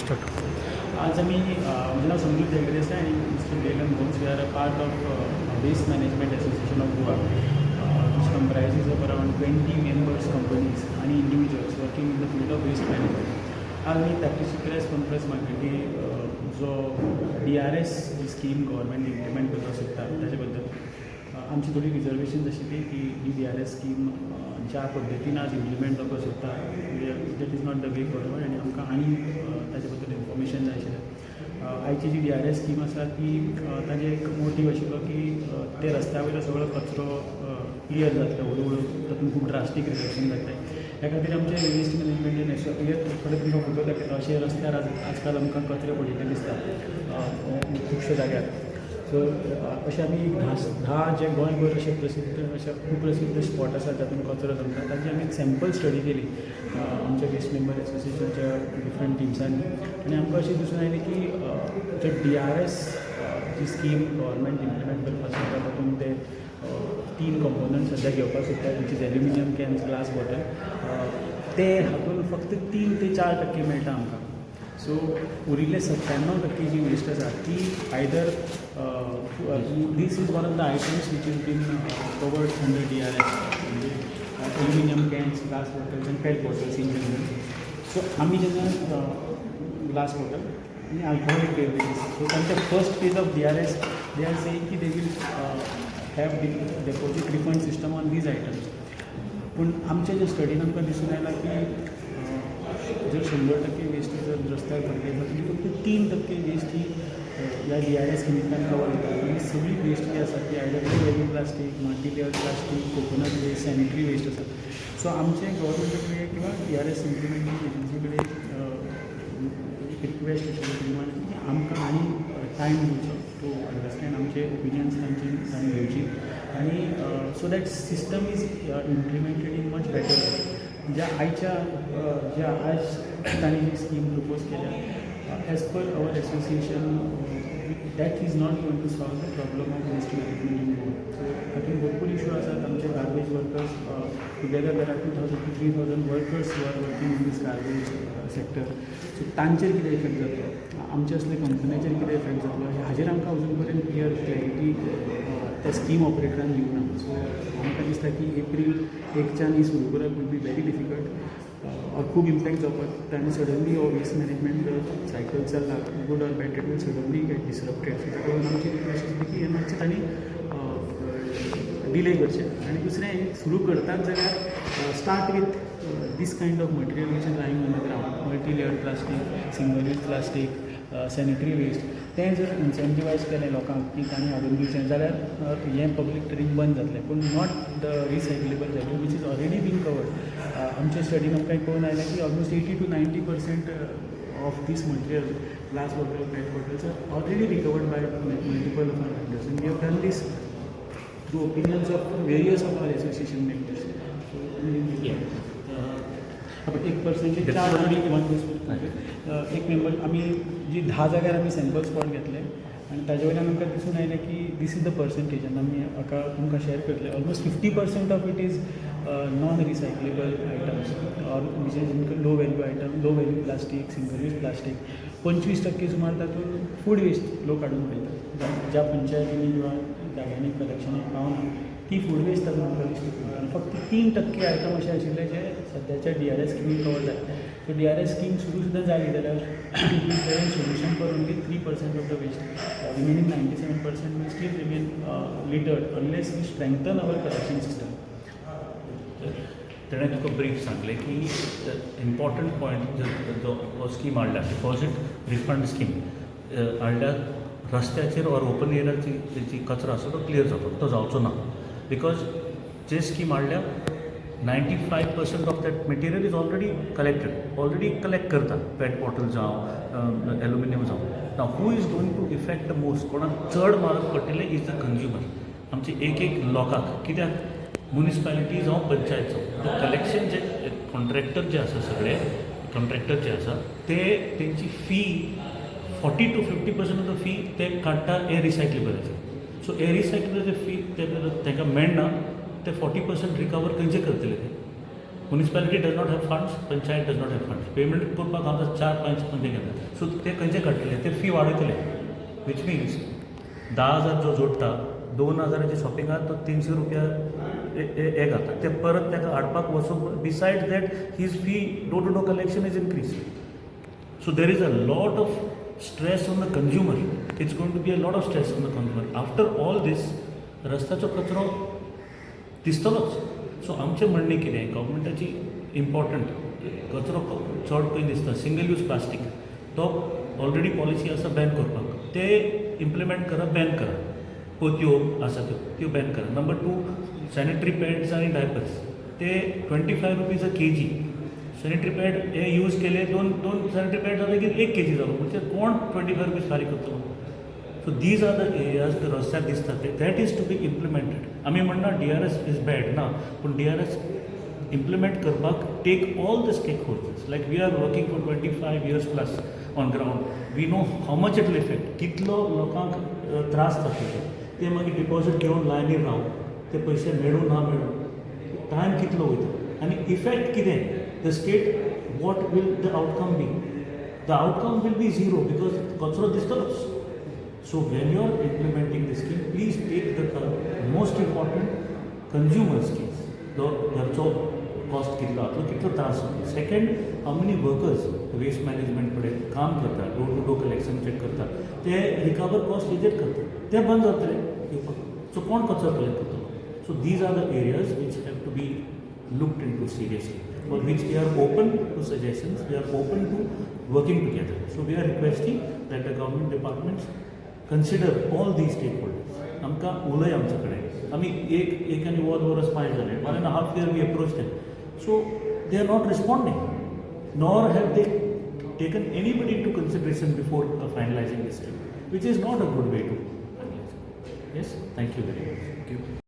आज आम्ही माझं नाव संदीप देगरेस आहे आणि मिस्टर डेलन गोन्स. We are a part of waste management association of Goa, which comprises of around 20 members companies आणि individuals working in the field of waste management. आज मी प्रॅक्टिस कॉन्फरन्स मागली की जो DRS स्कीम गव्हर्मेंट इम्प्लिमेंट करपाक सोदता ताचे बद्दल आमची थोडी रिजर्वेशन अशी ती की ही DRS स्कीम ज्या पद्दतीन आज इम्प्लिमेंट करपाक सोदता that is not the way forward आनी आमकां आनी ताचे बद्दल इन्फॉर्मेशन जाय आशिल्लें. आयची जी DRS स्कीम आसा ती ताजें एक मोटीव आशिल्लो की ते रस्त्या वयलो सगळो कचरो क्लियर जातलो हळू हळू, तातूंत खूब ड्रास्टीक रिडक्शन जातलें. ह्या खातीर आमचे वेस्ट मॅनेजमेंटान थोडे तुमकां फोटो दाखयता अशे रस्त्यार आजकाल आमकां कचरे पडिल्ले दिसता खुबश्या जाग्यार. सो अशे आमी 10 जे गोंयभर अशे खूब प्रसिद्ध स्पॉट आसात जातून कचरो जमता ताची आमी एक सॅम्पल स्टडी केली आमच्या वेस्ट मेंबर एसोसिएशनच्या डिफरंट टिम्सांनी. आनी आमकां अशें दिसून आयलें की जे DRS जी स्कीम गव्हर्मेंट इम्प्लिमेंट करपाक सोदता तातूंत ते 3 कंपोनंट सद्या घेवपाक सोदता, which is aluminium cans, glass bottle. ते हातूंत फक्त 3 ते 4% मेळटा आमकां. सो उरिल्ले 97% जी वेस्ट आसा ती either this is one of the items which is been covered under DRS, म्हणजे एल्युमिनियम कॅन्स, ग्लास बॉटल्स आनी PET bottles in general. So आमी जेन्ना ग्लास बॉटल आनी अल्कोहोलीक बेवरेजीस, सो तांच्या first phase of DRS they are saying की they will have deposit refund system on these items. पूण आमच्या जे स्टडीन आमकां दिसून आयलां की जर 100% वेस्ट जर रस्त्यार पडले जाल्यार फक्त 3% वेस्ट ही ह्या DRS स्किमींतल्यान कवर जाता. आनी सगळी वेस्ट जी आसा ती either low value plastic, multi layer plastic, coconut waste, sanitary waste आसा. सो आमचे गव्हर्मेंटा कडेन किंवा DRS इम्प्लिमेंटींग एजन्सी कडेन रिक्वेस्ट आशिल्ली की आमकां आनी टायम दिवचो टू अंडरस्टँड आमचे ओपिनियन्स तांची जाणून घेवची आनी so that system is implemented in much better way. ज्या आज तांणी जी स्कीम प्रपोज केल्या as per our association that is not going to solve the problem of waste management in Goa. So हातूंत भरपूर इश्यू आसात. आमचे garbage workers together there are 2000 to 3000 workers who are working in these garbage sector. So तांचेर कितें effect जातलो, आमचे असले कंपन्यांचेर कितें इफेक्ट जातलो हाजेर आमकां अजून पर्यंत क्लियर क्लॅरिटी त्या स्कीम ऑपरेटरान दिवना. सो आमकां दिसता की एप्रील 1च्यान ही सुरू करप वील बी व्हेरी डिफिकल्ट. खूब इम्पॅक्ट जावपाक आनी सडनली हो वेस्ट मॅनेजमेंट सायकल चल्ला good or bad it will suddenly get disrupted. So ताका लागून आमची रिक्वेस्ट आसली की हे मातशें तांणी डिले करचें आनी दुसरें सुरू करतात जाल्यार start with these kind of material which is lying on the ground, multi layer plastic, single use plastic, sanitary waste. तें जर इन्सेंटिवायज केलें लोकांक की तांणी हाडून दिवचें जाल्यार हें पब्लीक ट्रेडींग बंद जातलें. पूण not the recyclable value which is already been covered. आमच्या स्टडीन आमकां पळोवन आयलें की almost 80 to 90% of these material, glass bottle, pet bottles are already recovered by multiple of our vendors. And we have done these through opinions of various of our association members. आपण 1% एक member आमी जी 10 जाग्यार आमी sample spot घेतले आनी ताजे वयल्यान आमकां दिसून आयलें की दीस इज द पर्संटेज. आनी आमी हाका तुमकां शेअर करतले. Almost 50% of it is non recyclable items or which is low value item, low value plastic, single use plastic. 25% सुमार तातूंत फूड वेस्ट लोक हाडून उडयतात. ज्या पंचायतींनी किंवा जाग्यांनी कलेक्शनाक पावना ती फूड वेस्ट तातूंत आमकां दिश्टी पडटा. आनी फक्त 3% आयटम अशे आशिल्ले जे सद्याच्या DRS स्किमीक कवर जाय. सो DRS स्कीम सुरू सुद्दां जाली जाल्यार solution for only 3% of the waste. Remaining 97% will still remain littered unless we strengthen our collection system. तेणें तुका ब्रीफ सांगलें की इम्पॉर्टंट पॉयंट जो स्कीम हाडल्या डिपॉझीट रिफंड स्कीम हाडल्या रस्त्याचेर ऑर ओपन एरियाची जी कचरो आसा तो क्लियर जातो, तो जावचो ना. बिकॉज जे स्कीम हाडल्या 95% of that material is already collect करता. पेट बॉटल जावं, एल्युमिनियम जावं. Now who is going to affect the most, कोणाक चड म्हारग पडटलें इज द कंज्युमर. आमचे एक लोकांक कित्याक म्युनिसिपालिटी जावं पंचायत जावं कलेक्शन जे कॉन्ट्रॅक्टर जे आसा सगळे कॉन्ट्रॅक्टर जे आसा ते तेंची fee 40 to 50% of the fee ते काडटा ए रिसायकलेबलाचेर. सो ए रिसायकलेबलाचे फी तांकां मेळना, ते 40% रिकवर खंयचे करतले ते. Municipality does not have funds, Panchayat does not have funds. Payment करपाक आमकां 4-5 बंदे घेतात. सो ते खंयचे काडटले? ते फी वाडयतले. Which means 10,000 जो जोडटा 2,000ची शॉपिंगाक तो 300 रुपया हे घालता. ते परत ताका हाडपाक वचूंक beside that his fee door to door collection is increase. So there is a lot of stress on the consumer. It's going to be a lot of stress on the consumer. After all this, रस्त्याचो कचरो दिसतलोच. So आमचें म्हणणें कितें, गव्हर्मेंटाची important कचरो चड पळय दिसता single use plastic, तो already policy आसा बॅन करपाक, ते इम्प्लिमेंट करप, बॅन करप. पोतयो आसा त्यो बॅन करप. नंबर 2, सॅनिटरी पॅड्स आनी डायपर्स ते 25 rupees a KG. Sanitary pad हे यूज केले, दोन सॅनिटरी पॅड जाले की 1 केजी जालो, म्हणजे कोण 25 रुपीज फारीक करतलो. So these are the areas रस्त्यार दिसतात ते that is to be implemented. आमी म्हणना DRS इज बॅड ना, पूण DRS इम्प्लिमेंट करपाक take all the stakeholders. Like we are working for 25 years plus on ground. We know how much it will effect, कितलो लोकांक त्रास जातलो. ते मागीर डिपॉझीट घेवन लायनीर रावन ते पयशे मेळूं ना मेळूं टायम कितलो वयता आनी इफेक्ट कितें. The state what will the outcome be. The outcome will be zero because कचरो दिसतलोच. So when you are implementing this scheme, please take the most important consumer's case. घरचो कॉस्ट कितलो जातलो, कितलो त्रास जातलो. Second, how many workers waste management कडेन काम करता, door to door collection check करता, ते रिकवर कॉस्ट रिजेक्ट करता, ते बंद जातले येवपाक. सो कोण कचरो कलेक्ट करतलो. So these are the areas which have to be looked into seriously, for which we are open to suggestions, we are open to working together. So we are requesting that the government departments consider all these stakeholders. आमकां उलय आमचे कडेन. आमी एक आनी वर्स पांय जाले, 1.5 years we approached them. So they are not responding, nor have they taken anybody into consideration before finalizing this scheme, which is not a good way to finalize. Yes, thank you very much. Thank you.